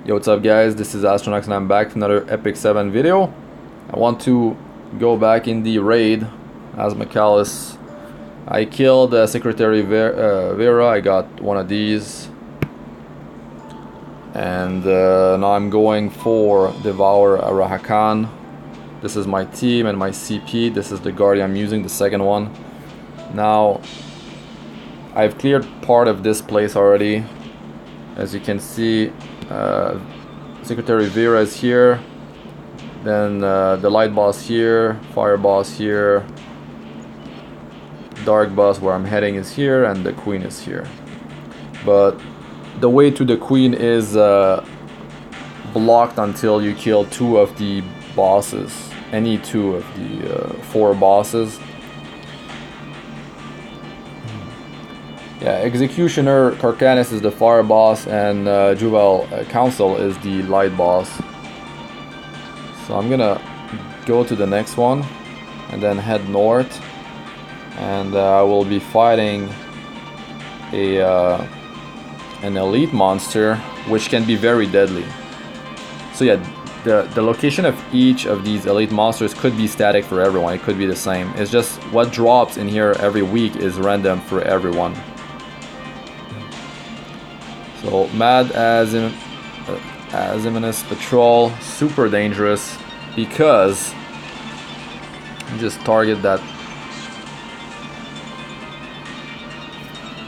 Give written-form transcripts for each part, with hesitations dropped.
Yo, what's up guys, this is Astranox and I'm back with another Epic 7 video. I want to go back in the raid, Azmakalis. I killed Secretary Vera, I got one of these. And now I'm going for Devourer Arahakan. This is my team and my CP, this is the guard I'm using, the second one. Now, I've cleared part of this place already. As you can see, Secretary Vera is here, then the light boss here, fire boss here, dark boss where I'm heading is here, and the queen is here. But the way to the queen is blocked until you kill 2 of the bosses, any 2 of the 4 bosses. Yeah, Executioner Carcanis is the fire boss, and Juval Council is the light boss. So I'm gonna go to the next one and then head north, and I will be fighting an elite monster which can be very deadly. So yeah, the location of each of these elite monsters could be static for everyone, it could be the same. It's just what drops in here every week is random for everyone. So Mad Azimunis Patrol, super dangerous because you just target that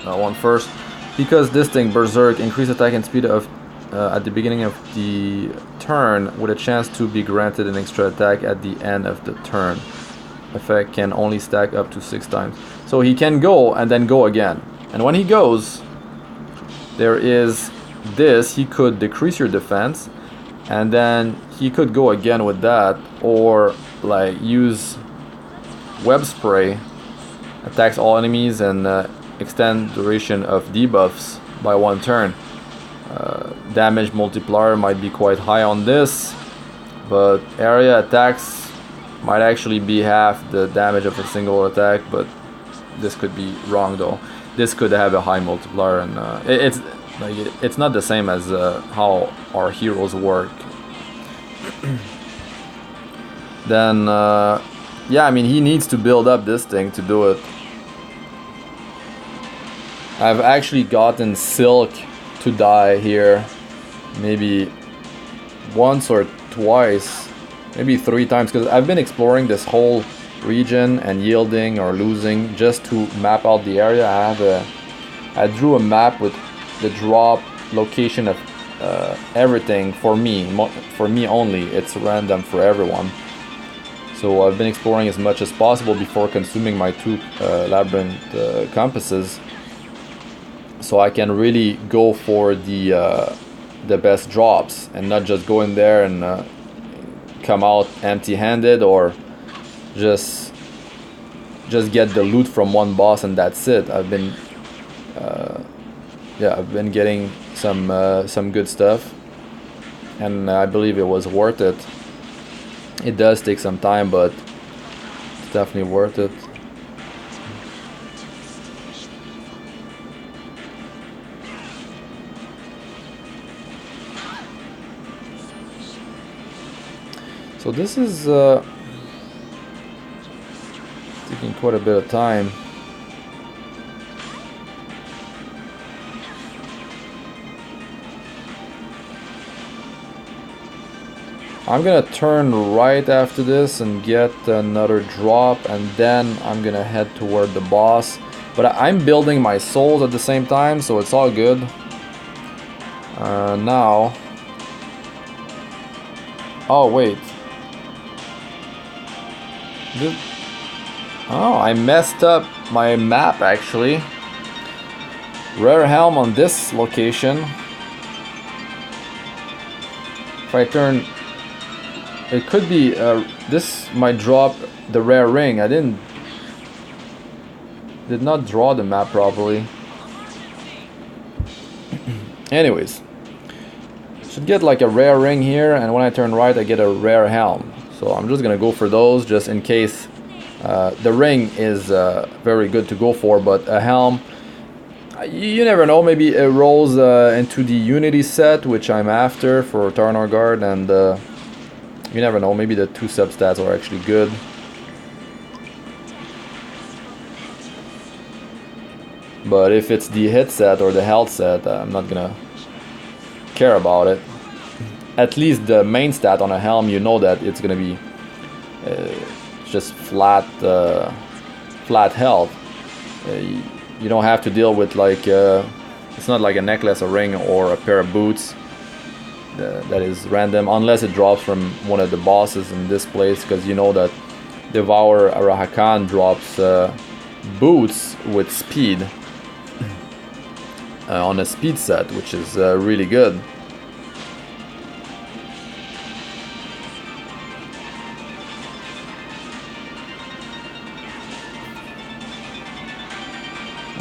one first. Because this thing, Berserk, increase attack and speed of at the beginning of the turn with a chance to be granted an extra attack at the end of the turn. Effect can only stack up to 6 times. So he can go and then go again. And when he goes, there is this, he could decrease your defense, and then he could go again with that, or like use web spray, attacks all enemies and extend duration of debuffs by 1 turn. Damage multiplier might be quite high on this, but area attacks might actually be half the damage of a single attack, but this could be wrong though. This could have a high multiplier, and it's not the same as how our heroes work. Then yeah, I mean, he needs to build up this thing to do it. I've actually gotten Silk to die here maybe once or twice, maybe 3 times, because I've been exploring this whole region and yielding or losing just to map out the area. I drew a map with the drop location of everything for me only. It's random for everyone. So I've been exploring as much as possible before consuming my 2 Labyrinth compasses, so I can really go for the best drops and not just go in there and come out empty-handed, or just get the loot from 1 boss and that's it. I've been getting some good stuff, and I believe it was worth it. It does take some time, but it's definitely worth it. So this is taking quite a bit of time. I'm gonna turn right after this and get another drop, and then I'm gonna head toward the boss. But I'm building my souls at the same time, so it's all good. Now... Oh, wait. Oh, I messed up my map actually. Rare helm on this location. If I turn... It could be, this might drop the rare ring. I did not draw the map properly. Anyways, should get like a rare ring here, and when I turn right I get a rare helm. So I'm just gonna go for those just in case. The ring is very good to go for, but a helm You never know, maybe it rolls into the Unity set, which I'm after for Taranor Guard, and you never know, maybe the 2 substats are actually good. But if it's the hit set or the health set, I'm not gonna care about it. At least the main stat on a helm, you know that it's gonna be just flat health. You don't have to deal with like it's not like a necklace, a ring, or a pair of boots that is random, unless it drops from one of the bosses in this place, because you know that Devourer Arahakan drops boots with speed on a speed set, which is really good.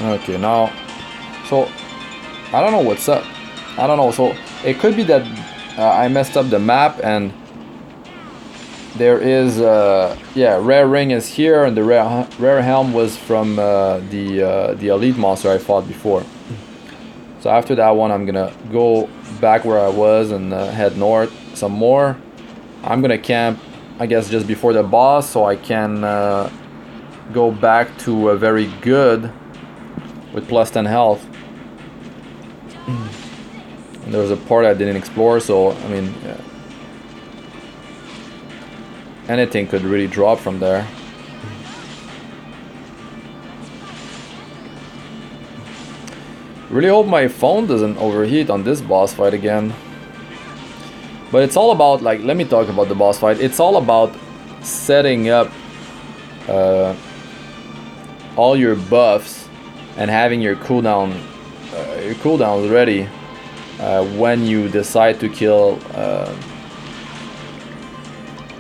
Okay, now, so I don't know what's up. I don't know. So it could be that I messed up the map, and there is yeah, rare ring is here, and the rare helm was from the elite monster I fought before. So after that one, I'm gonna go back where I was and head north some more. I'm gonna camp, I guess, just before the boss, so I can go back to a very good with plus 10 health. And there was a part I didn't explore, so I mean, yeah, anything could really drop from there. Really hope my phone doesn't overheat on this boss fight again. But it's all about, like, let me talk about the boss fight. It's all about setting up all your buffs and having your cooldowns ready when you decide to kill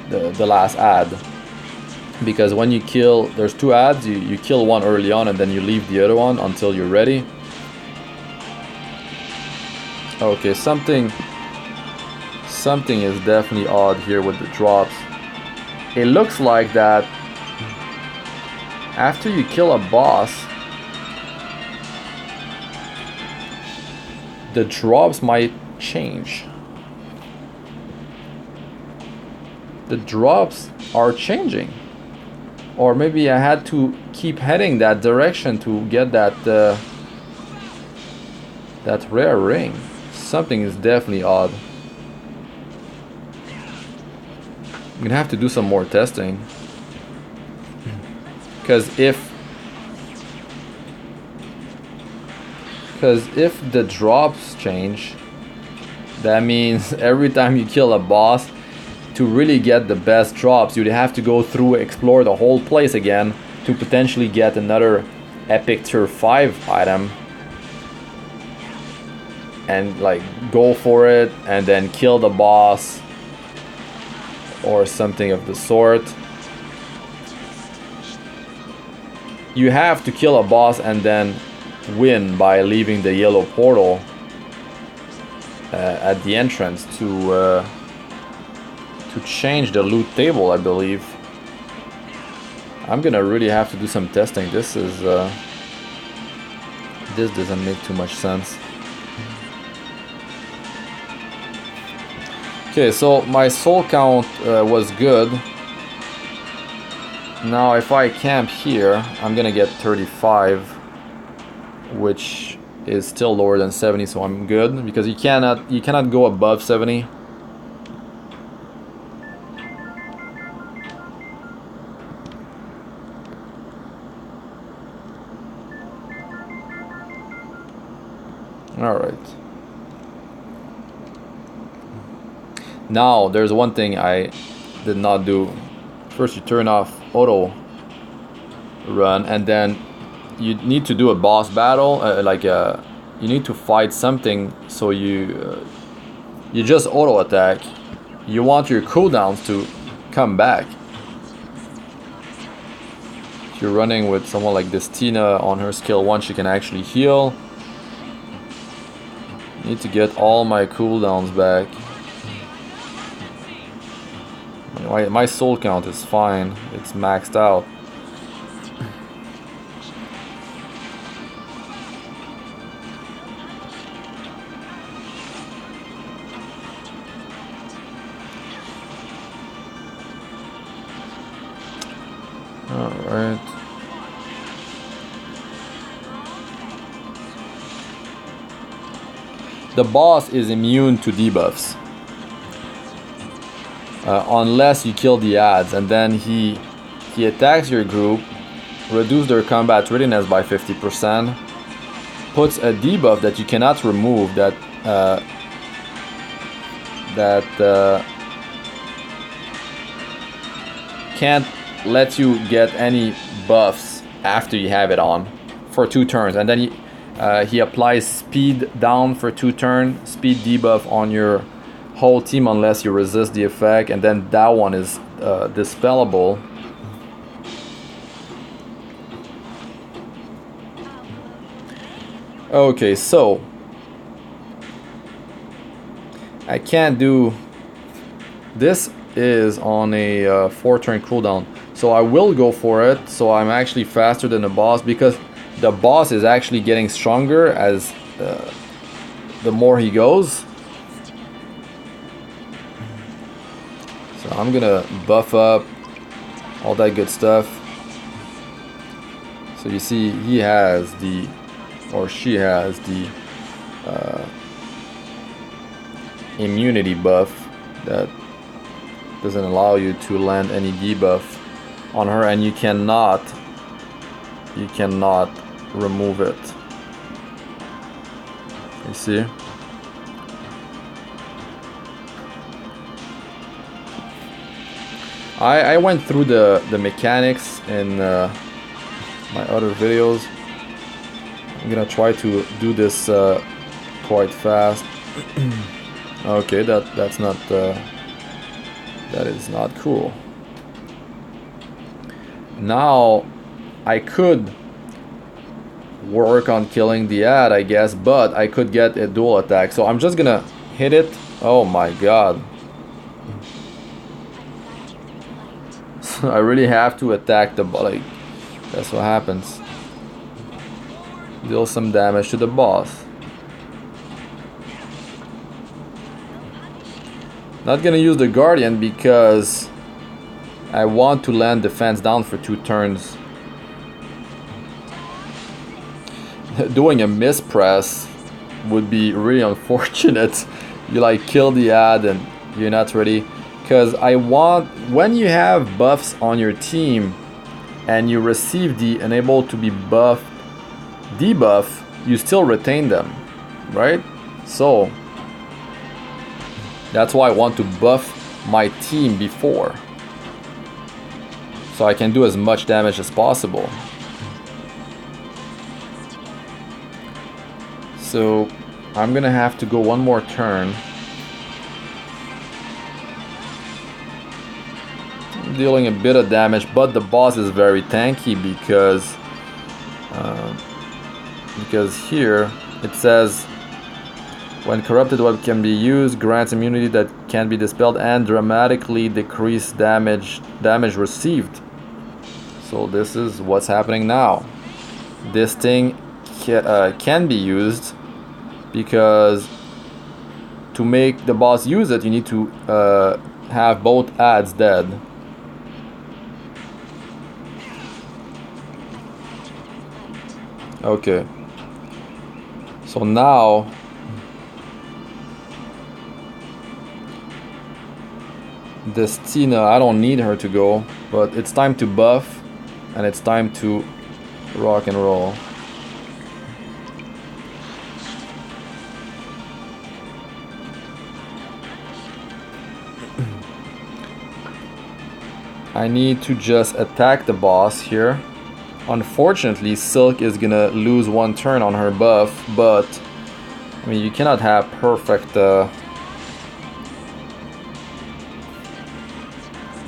the last ad. Because when you kill, there's 2 ads, you kill one early on and then you leave the other one until you're ready. Okay, something is definitely odd here with the drops. It looks like that after you kill a boss, the drops might change. The drops are changing. Or maybe I had to keep heading that direction to get that that rare ring. Something is definitely odd. I'm gonna have to do some more testing. Because if the drops change, that means every time you kill a boss, to really get the best drops, you'd have to go through, explore the whole place again to potentially get another epic tier 5 item. And like go for it and then kill the boss or something of the sort. You have to kill a boss and then win by leaving the yellow portal at the entrance to change the loot table, I believe. I'm gonna really have to do some testing. This doesn't make too much sense. Okay, so my soul count was good. Now if I camp here, I'm gonna get 35, which is still lower than 70, so I'm good, because you cannot go above 70. All right. Now, there's one thing I did not do. First, you turn off auto run, and then you need to do a boss battle. You need to fight something, so you just auto attack. You want your cooldowns to come back. If you're running with someone like Destina on her skill 1, she can actually heal. I need to get all my cooldowns back. My soul count is fine. It's maxed out. Alright. The boss is immune to debuffs. Unless you kill the ads, and then he attacks your group, reduce their combat readiness by 50%, puts a debuff that you cannot remove, that can't let you get any buffs after you have it on for 2 turns, and then he applies speed down for 2 turns, speed debuff on your whole team unless you resist the effect, and then that one is dispellable. Okay, so I can't do this. Is on a 4-turn cooldown, so I will go for it, so I'm actually faster than the boss, because the boss is actually getting stronger as the more he goes. So I'm gonna buff up all that good stuff. So you see he has the, or she has the immunity buff that doesn't allow you to land any debuff on her, and you cannot remove it. You see? I went through the mechanics in my other videos. I'm gonna try to do this quite fast. Okay, that's not that is not cool. Now I could work on killing the ad, I guess, but I could get a dual attack, so I'm just gonna hit it. Oh my god. I really have to attack the, like, that's what happens. Deal some damage to the boss. Not gonna use the Guardian because I want to land defense down for 2 turns. Doing a mispress would be really unfortunate. You like kill the ad and you're not ready. Because I want, when you have buffs on your team and you receive the unable to be buffed debuff, you still retain them, right? So that's why I want to buff my team before, so I can do as much damage as possible. So I'm gonna have to go one more turn. Dealing a bit of damage, but the boss is very tanky because here it says when corrupted web can be used, grants immunity that can be dispelled and dramatically decrease damage received. So this is what's happening now. This thing can be used because to make the boss use it, you need to have both ads dead. Okay. So now Destina, I don't need her to go, but it's time to buff and it's time to rock and roll. I need to just attack the boss here. Unfortunately, Silk is gonna lose 1 turn on her buff, but I mean, you cannot have perfect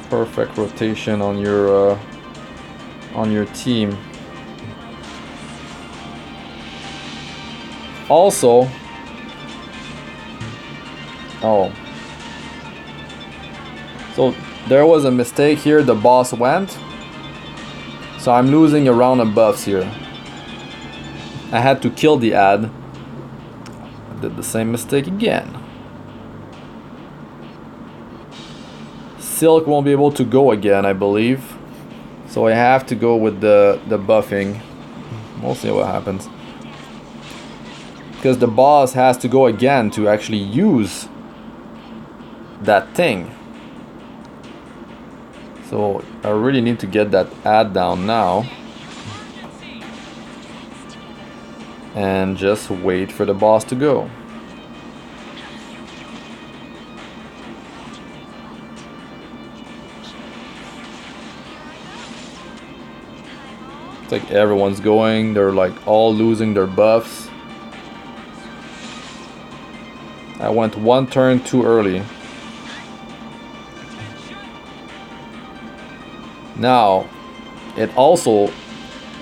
perfect rotation on your team. Also, oh, so there was a mistake here. The boss went. So I'm losing a round of buffs here. I had to kill the ad. I did the same mistake again. Silk won't be able to go again, I believe. So I have to go with the buffing. We'll see what happens. Because the boss has to go again to actually use that thing. So I really need to get that ad down now. And just wait for the boss to go. It's like everyone's going, they're like all losing their buffs. I went one turn too early. Now, it also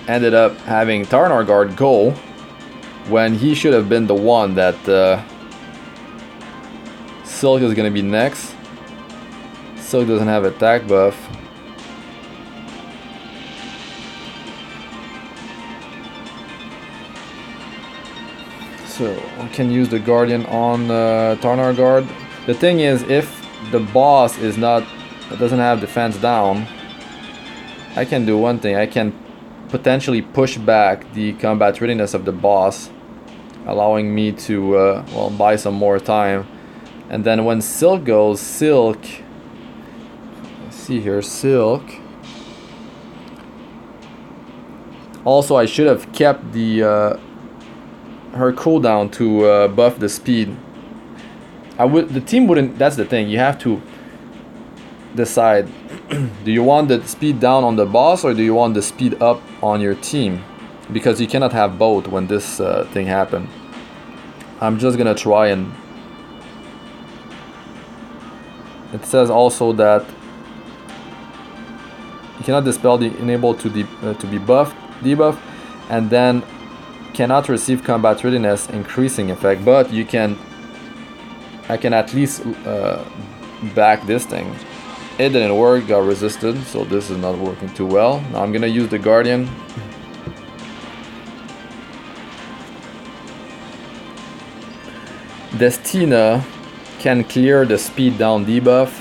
ended up having Taranor Guard go when he should have been the one that Silk is gonna be next. Silk doesn't have attack buff. So I can use the Guardian on Taranor Guard. The thing is, if the boss is doesn't have defense down, I can do one thing. I can potentially push back the combat readiness of the boss, allowing me to well, buy some more time. And then when Silk goes, Silk, let's see here, Silk. Also, I should have kept the her cooldown to buff the speed. The team wouldn't. That's the thing. You have to decide. Do you want the speed down on the boss, or do you want the speed up on your team? Because you cannot have both when this thing happened. I'm just gonna try and... It says also that you cannot dispel the enable to be buffed, debuff, and then cannot receive combat readiness increasing effect. But you can... I can at least back this thing. It didn't work, got resisted, so this is not working too well. Now I'm gonna use the Guardian. Destina can clear the speed down debuff.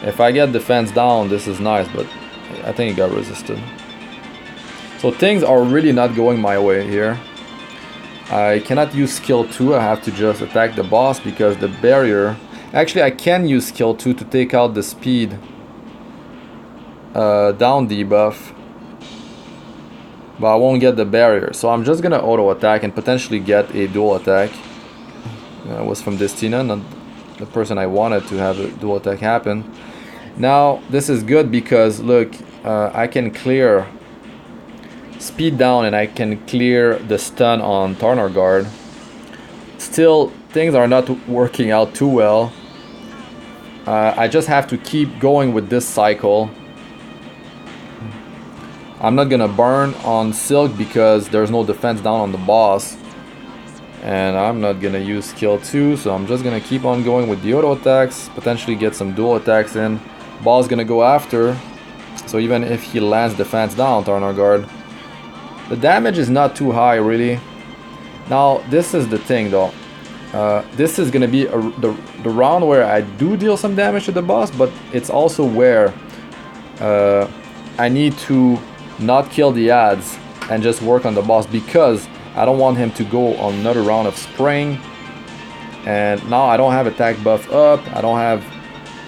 If I get defense down, this is nice, but I think it got resisted. So things are really not going my way here. I cannot use skill 2, I have to just attack the boss because the barrier... Actually, I can use skill 2 to take out the speed down debuff, but I won't get the barrier. So I'm just gonna auto attack and potentially get a dual attack. It was from Destina, not the person I wanted to have a dual attack happen. Now this is good because look, I can clear speed down and I can clear the stun on Taranor Guard. Still, things are not working out too well. I just have to keep going with this cycle. I'm not gonna burn on Silk because there's no defense down on the boss. And I'm not gonna use skill 2, so I'm just gonna keep on going with the auto attacks, potentially get some dual attacks in. Boss gonna go after, so even if he lands defense down, Taranor Guard, the damage is not too high really. Now this is the thing though. This is gonna be the round where I do deal some damage to the boss, but it's also where I need to not kill the ads and just work on the boss because I don't want him to go on another round of spraying. And now I don't have attack buff up, I don't have...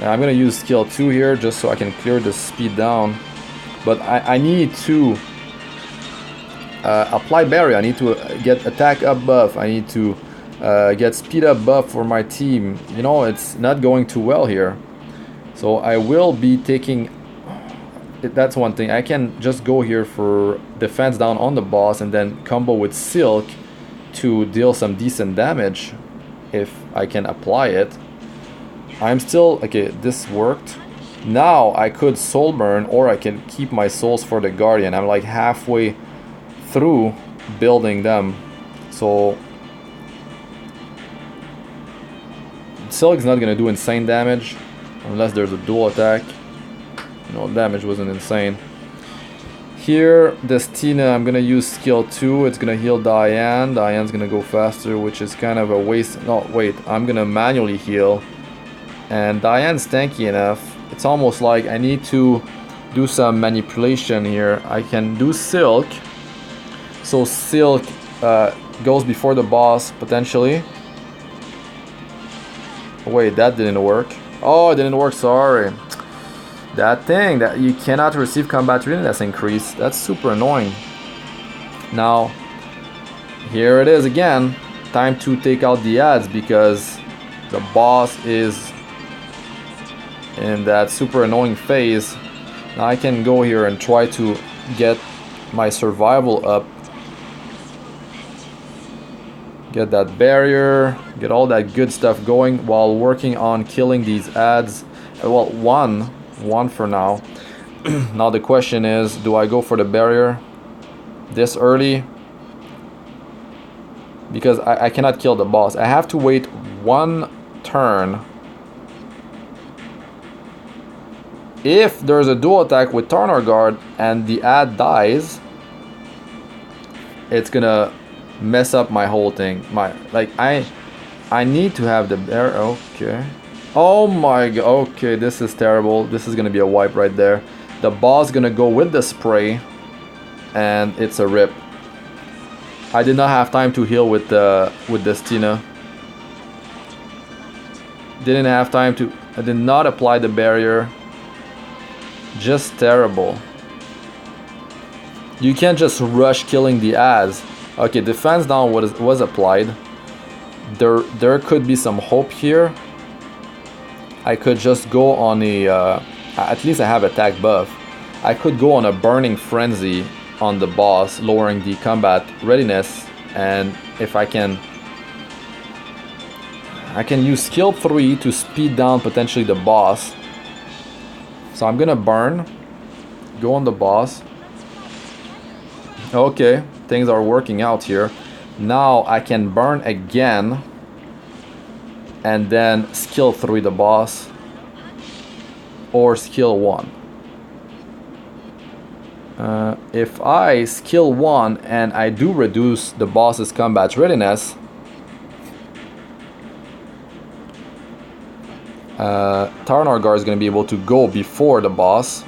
I'm gonna use skill 2 here just so I can clear the speed down. But I need to apply barrier, I need to get attack up buff, I need to get speed up buff for my team. You know, it's not going too well here. So I will be taking... That's one thing. I can just go here for defense down on the boss and then combo with Silk to deal some decent damage if I can apply it. I'm still... Okay, this worked. Now I could soul burn or I can keep my souls for the Guardian. I'm like halfway through building them. So Silk's not gonna do insane damage unless there's a dual attack. No, damage wasn't insane. Here, Destina, I'm gonna use skill 2. It's gonna heal Diane. Diane's gonna go faster, which is kind of a waste. No, wait, I'm gonna manually heal. And Diane's tanky enough. It's almost like I need to do some manipulation here. I can do silk. So silk goes before the boss, potentially. Wait, that didn't work. Oh, it didn't work, sorry. That thing, that you cannot receive combat readiness increase. That's super annoying. Now, here it is again. Time to take out the ads because the boss is in that super annoying phase. Now I can go here and try to get my survival up. Get that barrier, get all that good stuff going while working on killing these ads. Well, one for now. Now the question is, do I go for the barrier this early? Because I cannot kill the boss. I have to wait one turn. If there's a dual attack with Taranor Guard and the ad dies, it's gonna mess up my whole thing. I need to have the barrier. Okay. Oh my god. Okay, this is terrible. This is gonna be a wipe right there. The boss gonna go with the spray, and it's a rip. I did not have time to heal with Destina. Didn't have time to. I did not apply the barrier. Just terrible. You can't just rush killing the ads. Okay, defense down was applied. There could be some hope here. I could just go on a. At least I have attack buff. I could go on a burning frenzy on the boss, lowering the combat readiness, and if I can use skill 3 to speed down potentially the boss. So I'm gonna burn, go on the boss. Okay, things are working out here. Now I can burn again and then skill 3 the boss, or skill 1. If I skill 1 and I do reduce the boss's combat readiness, Taranor Guard is going to be able to go before the boss.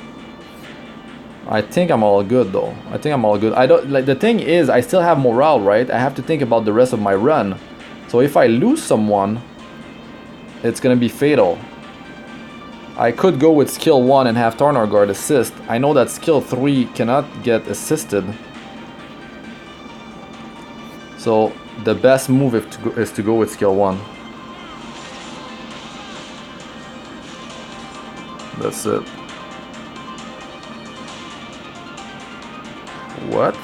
I think I'm all good though. I think I'm all good. I don't like, the thing is, I still have morale, right? I have to think about the rest of my run. So if I lose someone, it's going to be fatal. I could go with skill 1 and have Taranor Guard assist. I know that skill 3 cannot get assisted. So the best move is to go with skill 1. That's it. What?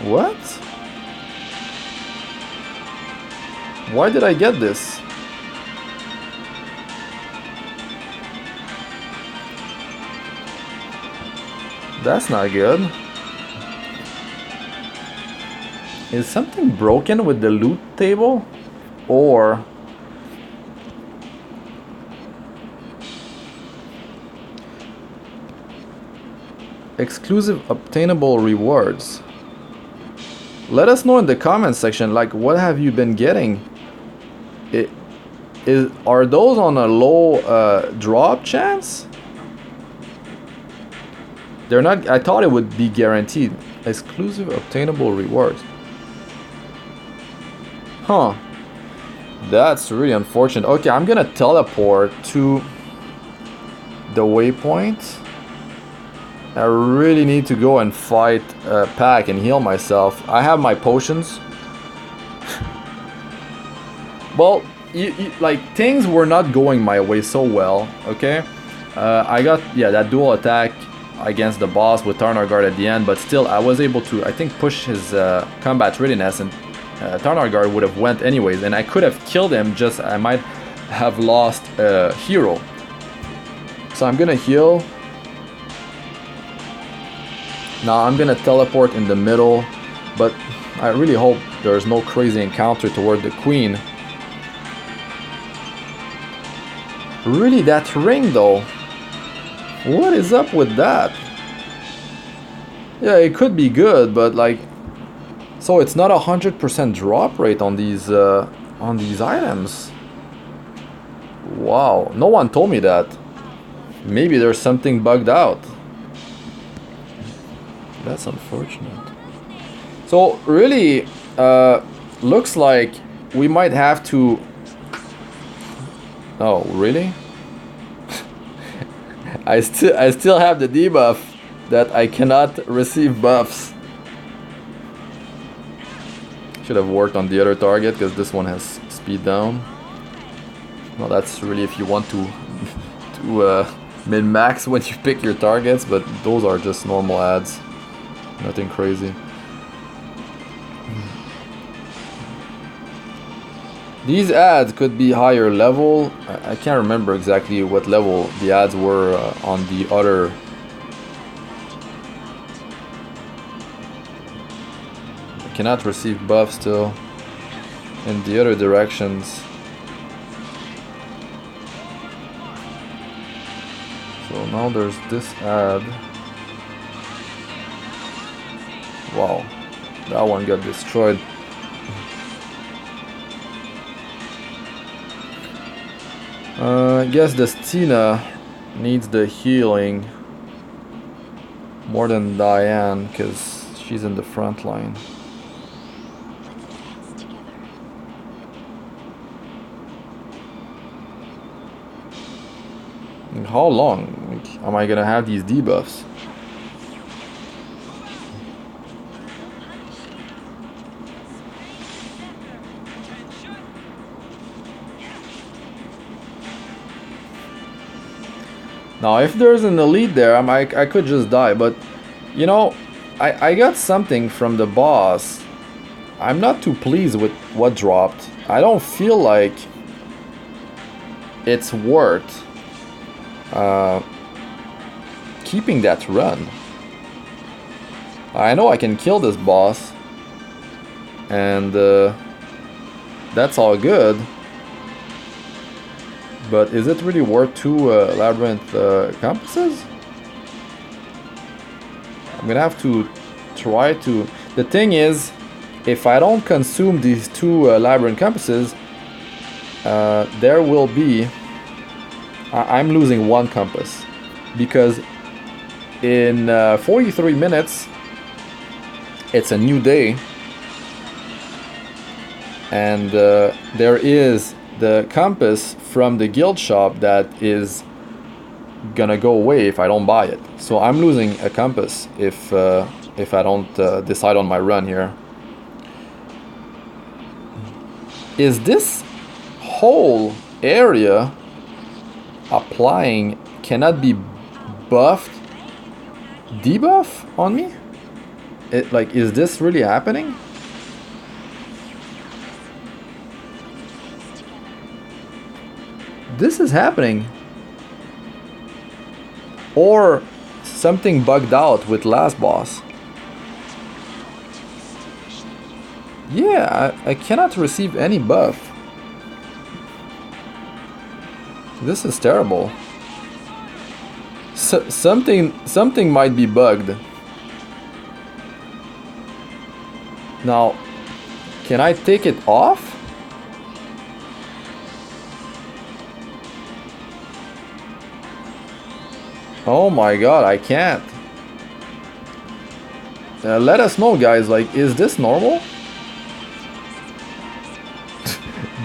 What? Why did I get this? That's not good. Is something broken with the loot table? Or... exclusive obtainable rewards. Let us know in the comments section, like, what have you been getting? Are those on a low drop chance? They're not. I thought it would be guaranteed. Exclusive obtainable rewards. Huh. That's really unfortunate. Okay, I'm gonna teleport to the waypoint. I really need to go and fight Pack and heal myself. I have my potions. Well, like, things were not going my way so well, okay? I got, yeah, that dual attack against the boss with Taranor Guard at the end, but still I was able to, I think, push his combat readiness, and Taranor Guard would have went anyways, and I could have killed him, just I might have lost a hero. So I'm gonna heal. Now I'm gonna teleport in the middle, but I really hope there's no crazy encounter toward the queen. Really, that ring though? What is up with that? Yeah, it could be good, but like, so it's not 100% drop rate on these items. Wow, no one told me that. Maybe there's something bugged out. That's unfortunate. So really, looks like we might have to... Oh, really? I still have the debuff that I cannot receive buffs. Should have worked on the other target because this one has speed down. Well, that's really if you want to min-max when you pick your targets, but those are just normal ads. Nothing crazy. These ads could be higher level. I can't remember exactly what level the ads were on the other. I cannot receive buffs still in the other directions. So now there's this ad. Wow, that one got destroyed. I guess Destina needs the healing more than Diane because she's in the front line. And how long am I gonna have these debuffs? Now, if there's an elite there, I could just die, but, you know, I got something from the boss. I'm not too pleased with what dropped. I don't feel like it's worth keeping that run. I know I can kill this boss, and that's all good. But is it really worth 2 Labyrinth compasses? I'm gonna have to try to... The thing is, if I don't consume these 2 Labyrinth compasses, there will be... I'm losing 1 compass. Because in 43 minutes, it's a new day. And there is the compass from the guild shop that is gonna go away if I don't buy it. So I'm losing a compass if I don't decide on my run here. Is this whole area applying cannot be buffed debuff on me? Like, is this really happening? This is happening. Or something bugged out with last boss. Yeah, I cannot receive any buff. This is terrible. Something might be bugged. Now, can I take it off? Oh my god, I can't. Let us know, guys, like, is this normal?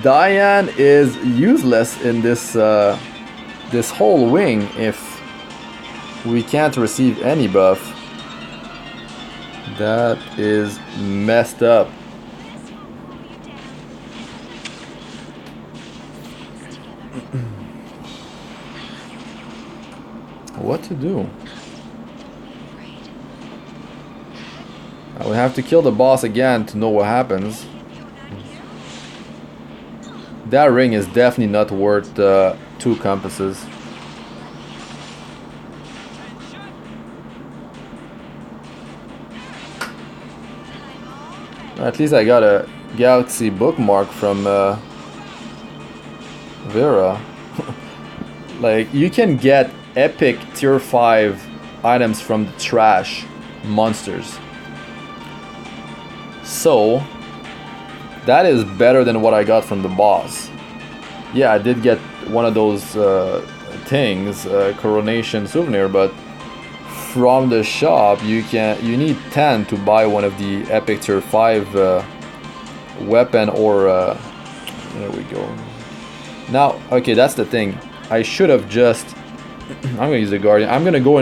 Diane is useless in this this whole wing if we can't receive any buff. That is messed up. What to do? I would have to kill the boss again to know what happens. That ring is definitely not worth 2 compasses. At least I got a galaxy bookmark from Vera. Like, you can get epic tier 5 items from the trash monsters. So that is better than what I got from the boss. Yeah, I did get one of those things, coronation souvenir, but from the shop you need 10 to buy one of the epic tier 5 weapon or there we go. Now, okay, that's the thing. I should have just I'm gonna use the guardian. I'm gonna go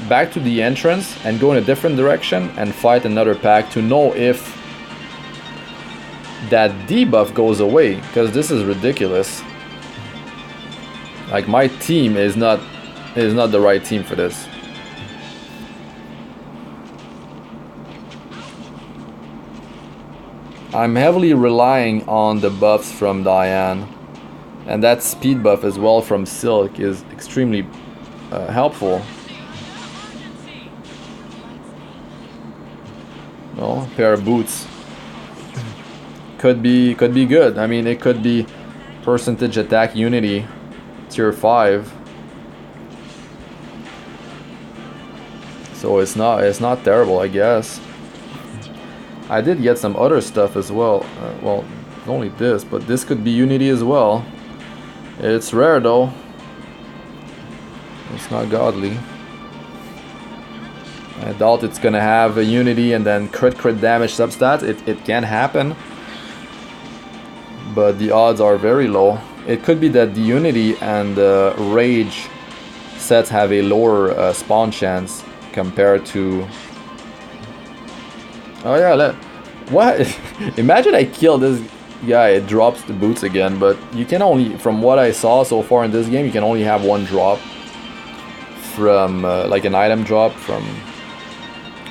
back to the entrance and go in a different direction and fight another pack to know if that debuff goes away, because this is ridiculous. Like, my team is not the right team for this. I'm heavily relying on the buffs from Diane, and that speed buff as well from Silk is extremely helpful. Well, pair of boots could be good. I mean, it could be percentage attack unity tier 5. So it's not terrible, I guess. I did get some other stuff as well. Well, only this, but this could be unity as well. It's rare though. It's not godly. I doubt it's gonna have a unity and then crit damage substats. It can happen, but the odds are very low. It could be that the unity and rage sets have a lower spawn chance compared to... Oh yeah, what? Imagine I kill this guy, it drops the boots again, but you can only, from what I saw so far in this game, you can only have one drop from, like an item drop from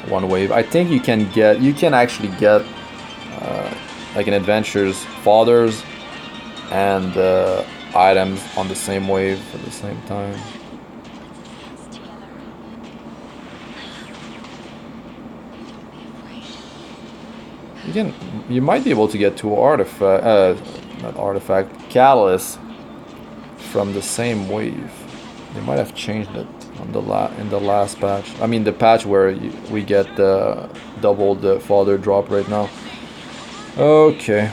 one wave. I think you can actually get like an adventure's fathers and items on the same wave at the same time. You might be able to get two catalysts from the same wave. They might have changed it on in the last patch. I mean, the patch where we get double the father drop right now. Okay.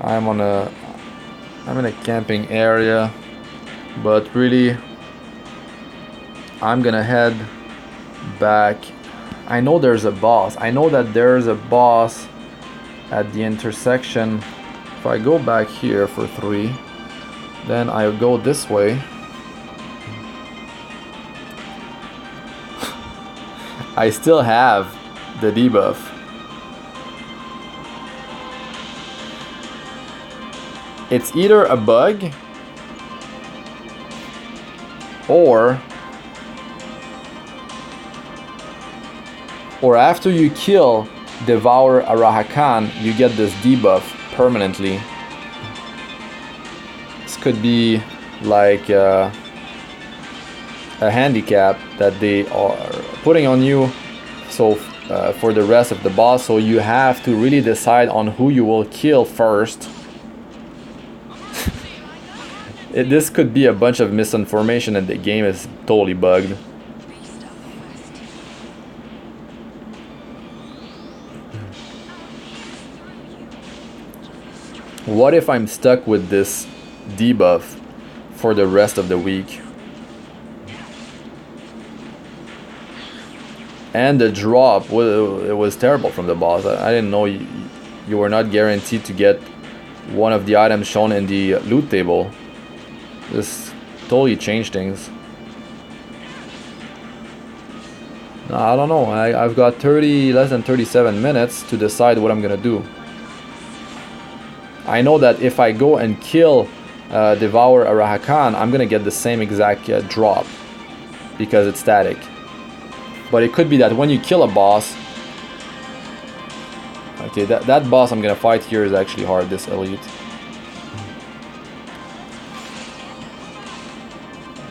I'm in a camping area, but really I'm gonna head back. I know there's a boss. I know that there's a boss at the intersection. If I go back here for 3, then I go this way. I still have the debuff. It's either a bug or after you kill Devourer Arahakan, you get this debuff permanently. This could be like a handicap that they are putting on you, so for the rest of the boss, so you have to really decide on who you will kill first. This could be a bunch of misinformation and the game is totally bugged. What if I'm stuck with this debuff for the rest of the week? And the drop, well, it was terrible from the boss. I didn't know you were not guaranteed to get one of the items shown in the loot table. This totally changed things. I don't know. I've got less than 37 minutes to decide what I'm gonna do. I know that if I go and kill Devourer Arahakan, I'm gonna get the same exact drop because it's static. But it could be that when you kill a boss... Okay, that boss I'm gonna fight here is actually hard, this elite.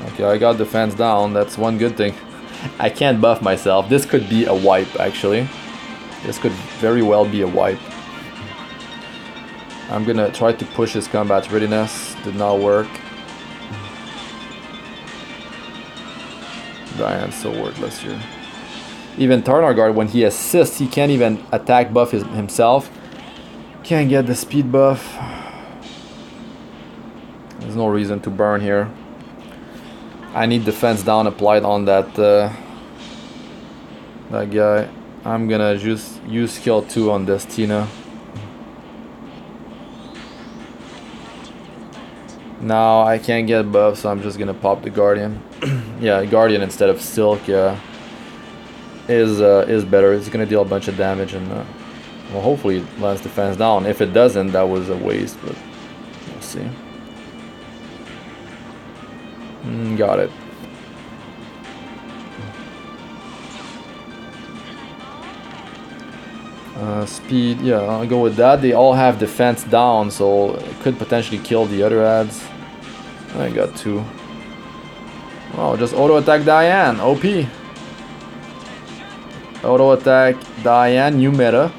Okay, I got defense down, that's one good thing. I can't buff myself. This could be a wipe, actually. This could very well be a wipe. I'm gonna try to push his combat readiness. Did not work. Diane's so worthless here. Even Taranor Guard, when he assists, he can't even attack buff himself. Can't get the speed buff. There's no reason to burn here. I need defense down applied on that that guy. I'm gonna just use skill 2 on Destina. Now I can't get buff, so I'm just gonna pop the Guardian. Yeah, Guardian instead of Silk is better. It's gonna deal a bunch of damage and well, hopefully it lands defense down. If it doesn't, that was a waste, but we'll see. Got it. Speed, yeah, I'll go with that. They all have defense down, so it could potentially kill the other ads. I got 2. Oh, just auto attack Diane, OP. Auto attack Diane, new meta.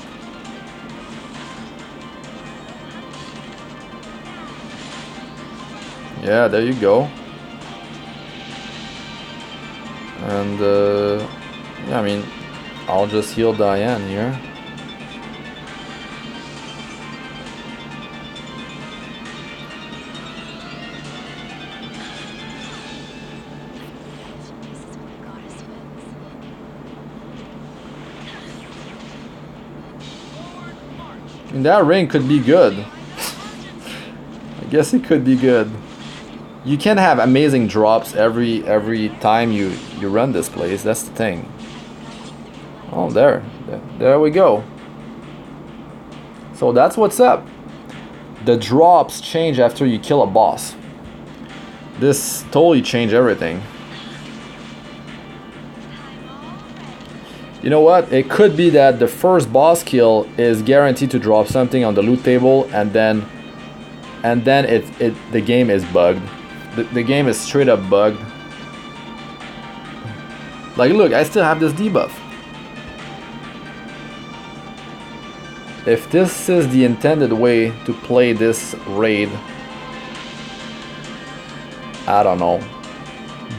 Yeah, there you go. And yeah, I mean, I'll just heal Diane here. I mean, that ring could be good. I guess it could be good. You can have amazing drops every time you run this place. That's the thing. Oh, there we go. So that's what's up. The drops change after you kill a boss. This totally changed everything. You know what? It could be that the first boss kill is guaranteed to drop something on the loot table, and then the game is bugged. The game is straight up bugged. Like, look, I still have this debuff. If this is the intended way to play this raid, I don't know.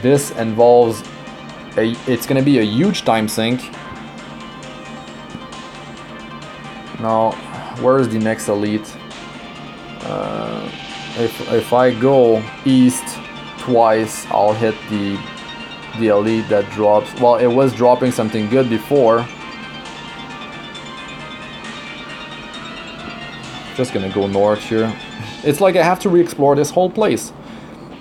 This involves it's gonna be a huge time sink. Now, where is the next elite? If I go east twice, I'll hit the elite that drops. Well, it was dropping something good before. Just gonna go north here. It's like I have to re-explore this whole place.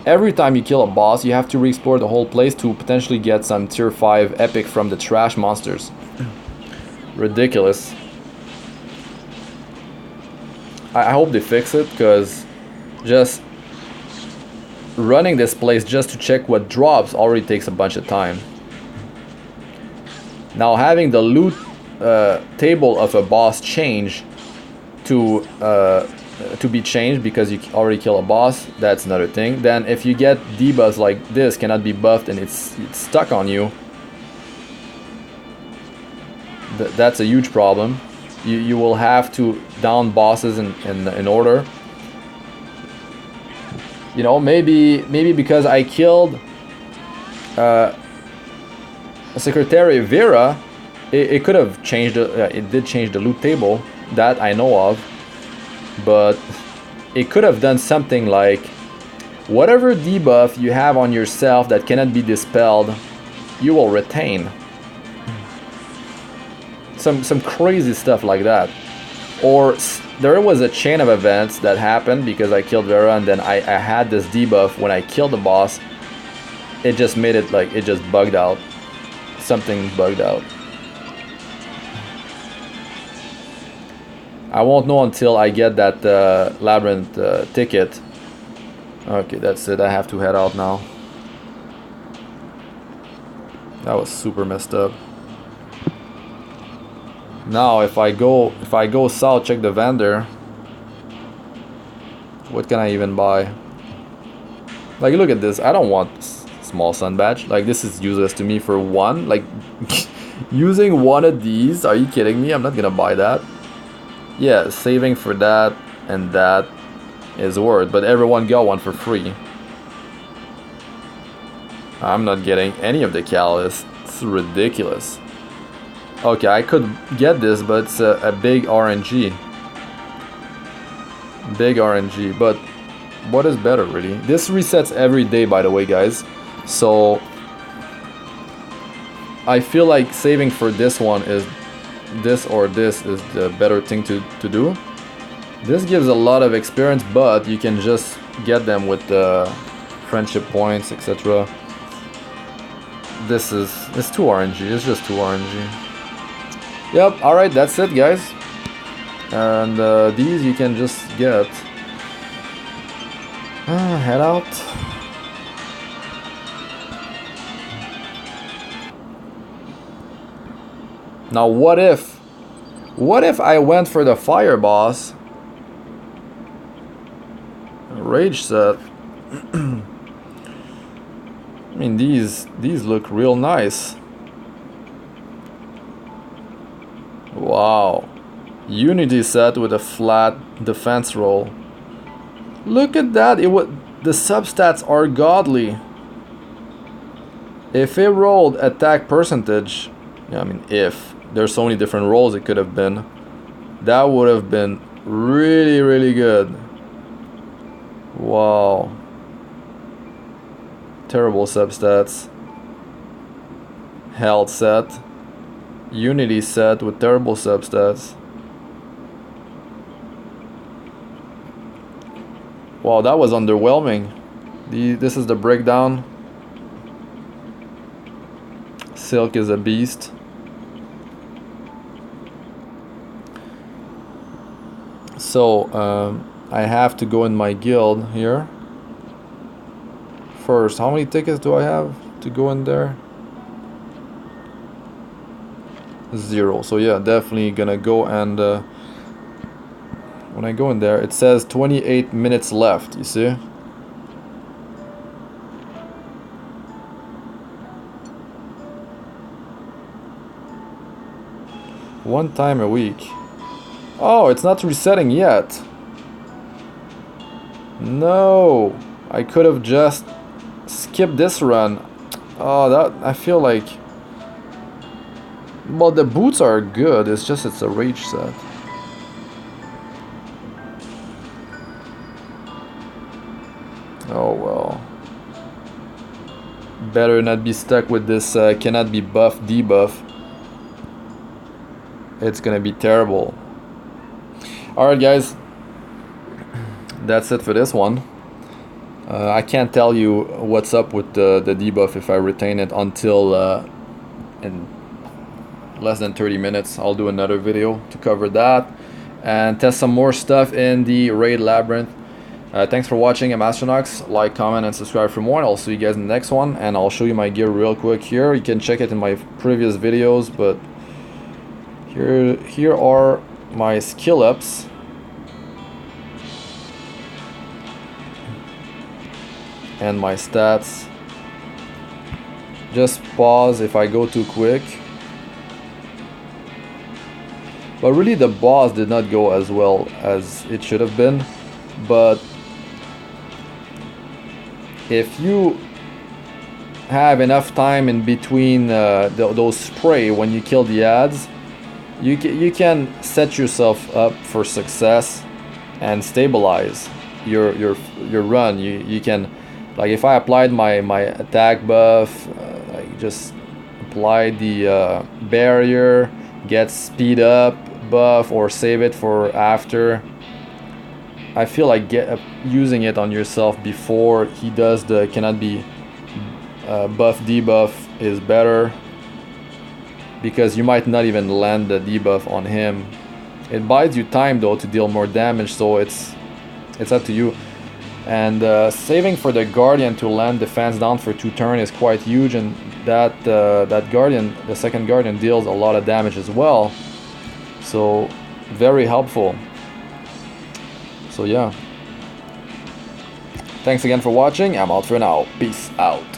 Every time you kill a boss, you have to re-explore the whole place to potentially get some tier 5 epic from the trash monsters. Ridiculous. I hope they fix it, because just running this place just to check what drops already takes a bunch of time. Now having the loot table of a boss change to be changed because you already kill a boss, that's another thing. Then if you get debuffs like this, cannot be buffed, and it's stuck on you, that's a huge problem. You will have to down bosses in order. You know, maybe because I killed Secretary Vera, it could have changed. It did change the loot table, that I know of, but it could have done something like whatever debuff you have on yourself that cannot be dispelled, you will retain. Some crazy stuff like that. Or there was a chain of events that happened because I killed Vera, and then I had this debuff when I killed the boss. It just made it like it just bugged out. Something bugged out. I won't know until I get that Labyrinth ticket. Okay, that's it. I have to head out now. That was super messed up. Now if I go south, check the vendor. What can I even buy? Like, look at this. I don't want small sun badge. Like, this is useless to me for one. Like, using one of these, are you kidding me? I'm not gonna buy that. Yeah, saving for that and that is worth, but everyone got one for free. I'm not getting any of the catalysts. It's ridiculous. Okay, I could get this, but it's a big RNG. Big RNG, but what is better really? This resets every day, by the way, guys. So I feel like saving for this one is this or this is the better thing to do. This gives a lot of experience, but you can just get them with the friendship points, etc. It's 2 RNG. It's just 2 RNG. Yep. All right, that's it, guys. And these you can just get. Head out. Now what if I went for the fire boss? Rage set. I mean, these look real nice. Wow. Unity set with a flat defense roll. Look at that. The substats are godly. If it rolled attack percentage, I mean, if there's so many different rolls it could have been, that would have been really, really good. Wow. Terrible substats. Health set. Unity set with terrible substats. Wow, that was underwhelming. This is the breakdown. Silk is a beast. So, I have to go in my guild here. First, how many tickets do I have to go in there? 0. So yeah, definitely gonna go and when I go in there, it says 28 minutes left, you see? One time a week. Oh, it's not resetting yet. No, I could have just skipped this run. Oh, that I feel like. Well, the boots are good. It's just it's a rage set. Oh well. Better not be stuck with this cannot be buff debuff. It's gonna be terrible. Alright guys, that's it for this one. I can't tell you what's up with the debuff if I retain it until in less than 30 minutes. I'll do another video to cover that and test some more stuff in the raid Labyrinth. Thanks for watching. I'm Astranox. Like, comment, and subscribe for more. And I'll see you guys in the next one. And I'll show you my gear real quick here. You can check it in my previous videos, but here are my skill ups. And my stats. Just pause if I go too quick. But really the boss did not go as well as it should have been. But if you have enough time in between those spray when you kill the ads, you can set yourself up for success and stabilize your run. You can, like, if I applied my attack buff, like just apply the barrier, get speed up buff, or save it for after. I feel like using it on yourself before he does the cannot be buff debuff is better, because you might not even land the debuff on him. It buys you time though to deal more damage, so it's up to you. And saving for the Guardian to land defense down for 2 turns is quite huge, and that Guardian, the second Guardian, deals a lot of damage as well, so very helpful. So yeah, thanks again for watching. I'm out for now. Peace out.